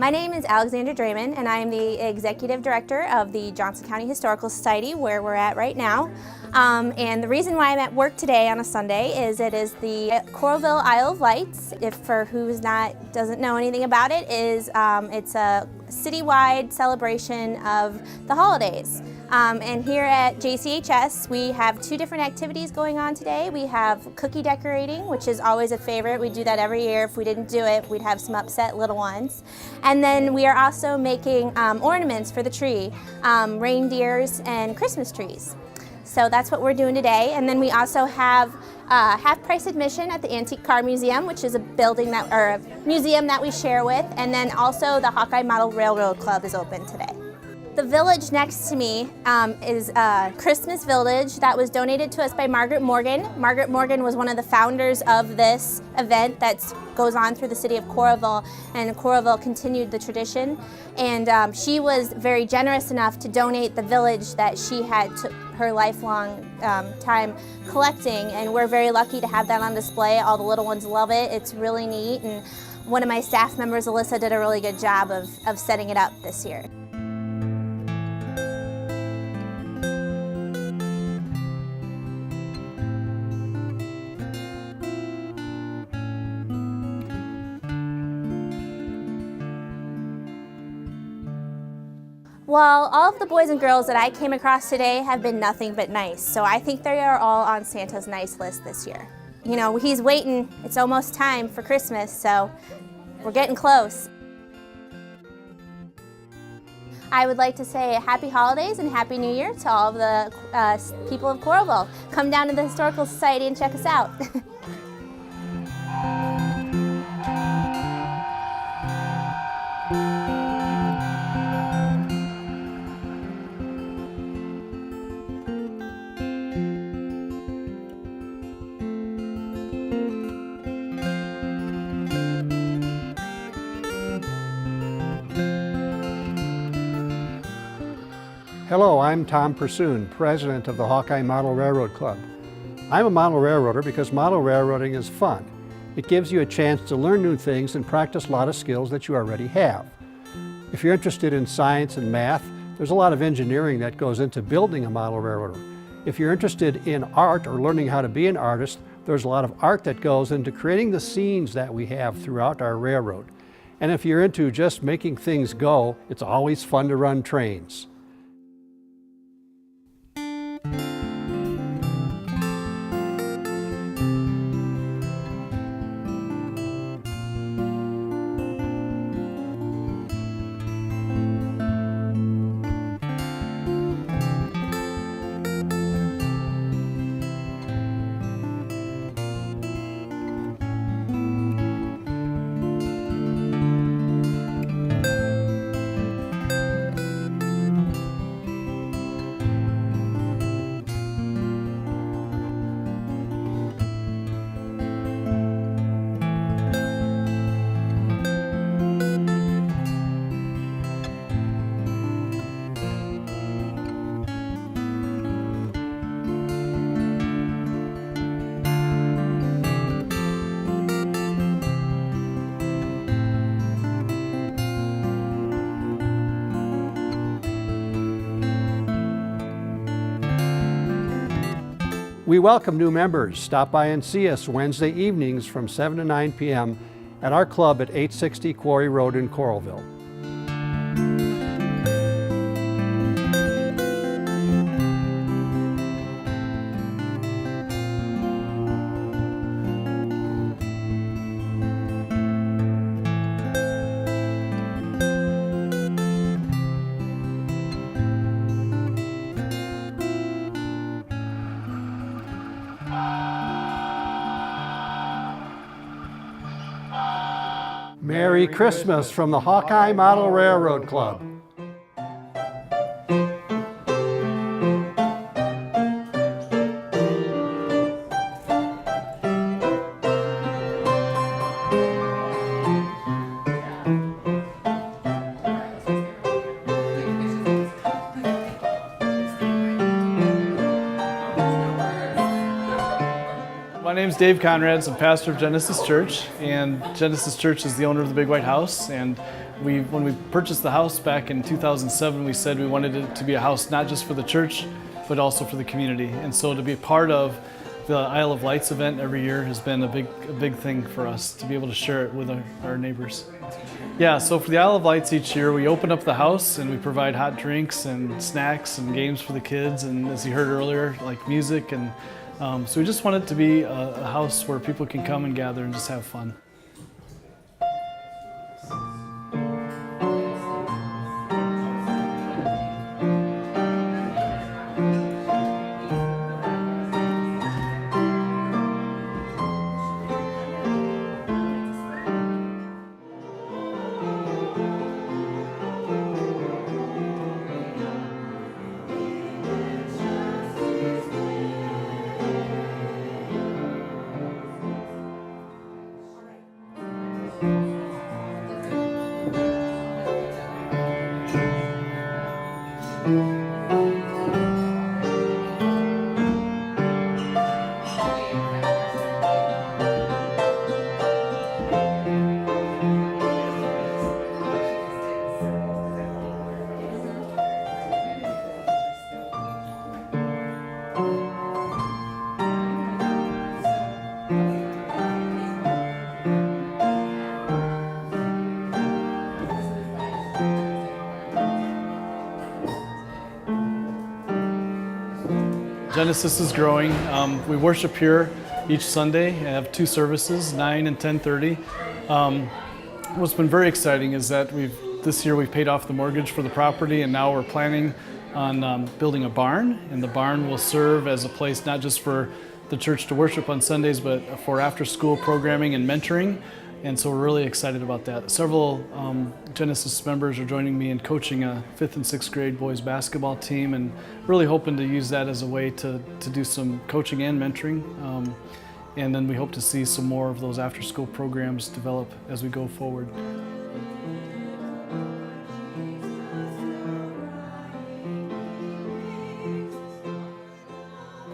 My name is Alexandra Draymond, and I am the Executive Director of the Johnson County Historical Society, where we're at right now. And the reason why I'm at work today on a Sunday is it is the Coralville Isle of Lights. For doesn't know anything about it, it's a citywide celebration of the holidays. And here at JCHS, we have two different activities going on today. We have cookie decorating, which is always a favorite. We do that every year. If we didn't do it, we'd have some upset little ones. And then we are also making ornaments for the tree, reindeers and Christmas trees. So that's what we're doing today. And then we also have half-price admission at the Antique Car Museum, which is a museum that we share with. And then also the Hawkeye Model Railroad Club is open today. The village next to me is Christmas Village that was donated to us by Margaret Morgan. Margaret Morgan was one of the founders of this event that goes on through the city of Coralville, and Coralville continued the tradition. And she was very generous enough to donate the village that she had her lifelong time collecting, and we're very lucky to have that on display. All the little ones love it. It's really neat, and one of my staff members, Alyssa, did a really good job of setting it up this year. Well, all of the boys and girls that I came across today have been nothing but nice, so I think they are all on Santa's nice list this year. You know, he's waiting. It's almost time for Christmas, so we're getting close. I would like to say Happy Holidays and Happy New Year to all of the people of Coralville. Come down to the Historical Society and check us out. Hello, I'm Tom Pursoon, President of the Hawkeye Model Railroad Club. I'm a model railroader because model railroading is fun. It gives you a chance to learn new things and practice a lot of skills that you already have. If you're interested in science and math, there's a lot of engineering that goes into building a model railroader. If you're interested in art or learning how to be an artist, there's a lot of art that goes into creating the scenes that we have throughout our railroad. And if you're into just making things go, it's always fun to run trains. We welcome new members. Stop by and see us Wednesday evenings from 7 to 9 p.m. at our club at 860 Quarry Road in Coralville. Merry Christmas from the Hawkeye Model Railroad Club. My name's Dave Conrads. I'm pastor of Genesis Church, and Genesis Church is the owner of the Big White House, and When we purchased the house back in 2007, we said we wanted it to be a house not just for the church, but also for the community. And so to be part of the Isle of Lights event every year has been a big thing for us, to be able to share it with our neighbors. Yeah, so for the Isle of Lights each year, we open up the house and we provide hot drinks and snacks and games for the kids, and as you heard earlier, like music. And so we just want it to be a house where people can come and gather and just have fun. Genesis is growing. We worship here each Sunday and have 2 services, 9 and 10:30. What's been very exciting is that this year we've paid off the mortgage for the property, and now we're planning on building a barn, and the barn will serve as a place not just for the church to worship on Sundays, but for after-school programming and mentoring. And so we're really excited about that. Several Genesis members are joining me in coaching a 5th and 6th grade boys basketball team, and really hoping to use that as a way to do some coaching and mentoring. And then we hope to see some more of those after-school programs develop as we go forward.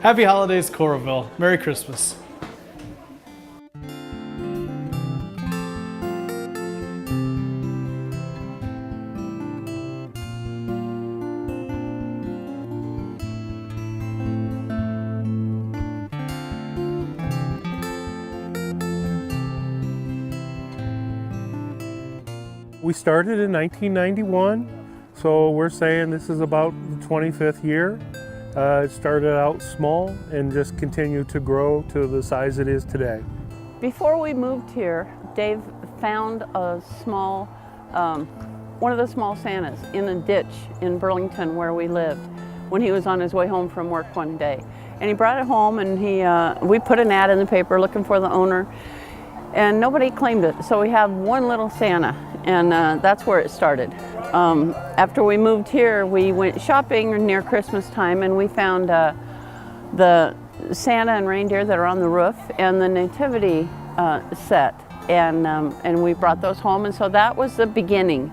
Happy holidays, Coralville. Merry Christmas. We started in 1991, so we're saying this is about the 25th year. It started out small and just continued to grow to the size it is today. Before we moved here, Dave found a small, one of the small Santas in a ditch in Burlington where we lived when he was on his way home from work one day. And he brought it home, and we put an ad in the paper looking for the owner, and nobody claimed it. So we have one little Santa, and that's where it started. After we moved here, we went shopping near Christmas time, and we found the Santa and reindeer that are on the roof and the nativity set, and we brought those home, and so that was the beginning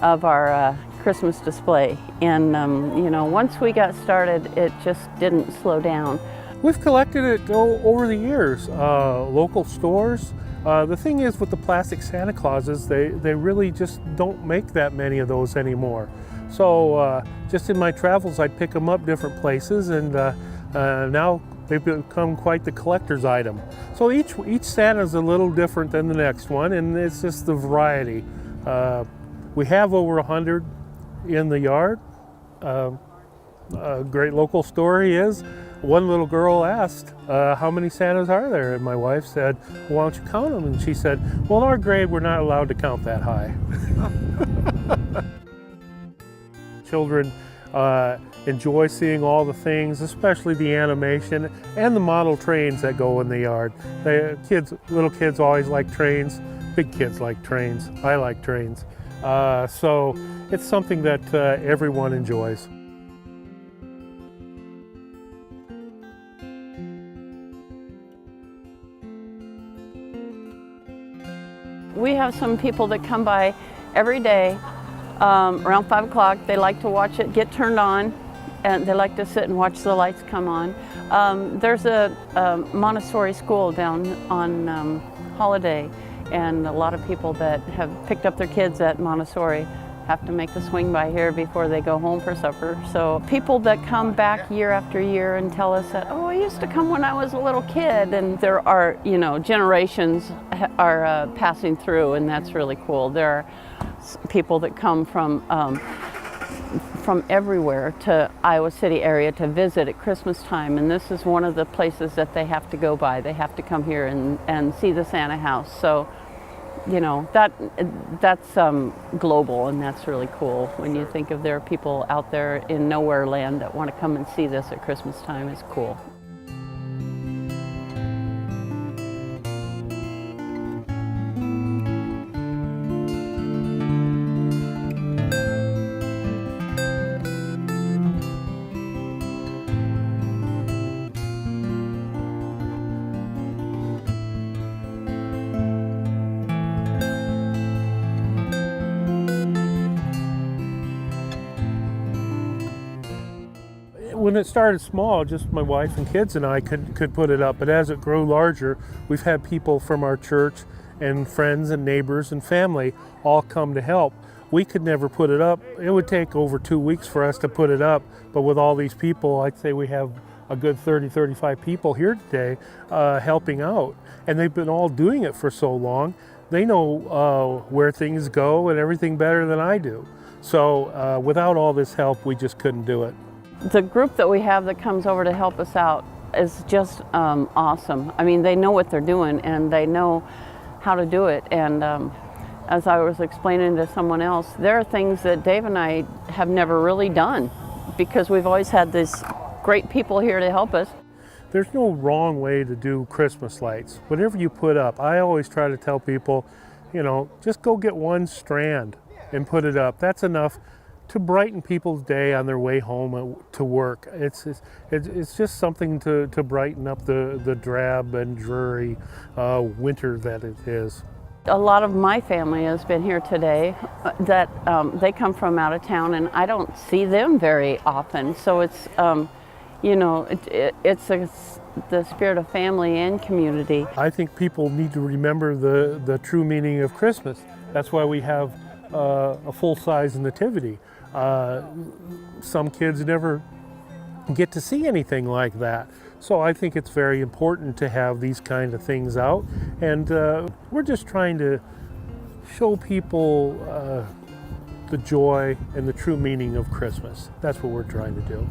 of our Christmas display. And you know, once we got started, it just didn't slow down. We've collected it over the years, local stores. The thing is with the plastic Santa Clauses, they really just don't make that many of those anymore. So just in my travels, I'd pick them up different places, and now they've become quite the collector's item. So each Santa's a little different than the next one, and it's just the variety. We have over 100 in the yard. A great local story is, one little girl asked, how many Santas are there? And my wife said, well, why don't you count them? And she said, well, in our grade, we're not allowed to count that high. Children enjoy seeing all the things, especially the animation and the model trains that go in the yard. Little kids always like trains. Big kids like trains. I like trains. So it's something that everyone enjoys. We have some people that come by every day around 5 o'clock. They like to watch it get turned on, and they like to sit and watch the lights come on. There's a Montessori school down on Holiday, And a lot of people that have picked up their kids at Montessori have to make the swing by here before they go home for supper. So people that come back year after year and tell us that, oh, I used to come when I was a little kid, and there are, you know, generations are passing through, and that's really cool. There are people that come from everywhere to Iowa City area to visit at Christmas time, and this is one of the places that they have to go by. They have to come here and see the Santa house. So, you know, that's global, and that's really cool. When you think of there are people out there in nowhere land that want to come and see this at Christmas time, is cool. When it started small, just my wife and kids and I could put it up, but as it grew larger, we've had people from our church and friends and neighbors and family all come to help. We could never put it up. It would take over 2 weeks for us to put it up, but with all these people, I'd say we have a good 30-35 people here today helping out, and they've been all doing it for so long. They know where things go and everything better than I do. So without all this help, we just couldn't do it. The group that we have that comes over to help us out is just awesome. I mean, they know what they're doing and they know how to do it. And as I was explaining to someone else, there are things that Dave and I have never really done because we've always had these great people here to help us. There's no wrong way to do Christmas lights. Whatever you put up, I always try to tell people, you know, just go get one strand and put it up. That's enough to brighten people's day on their way home to work. It's just something to brighten up the drab and dreary winter that it is. A lot of my family has been here today that they come from out of town, and I don't see them very often. So it's, you know, it's the spirit of family and community. I think people need to remember the true meaning of Christmas. That's why we have a full-size nativity. Some kids never get to see anything like that. So I think it's very important to have these kind of things out. And we're just trying to show people the joy and the true meaning of Christmas. That's what we're trying to do.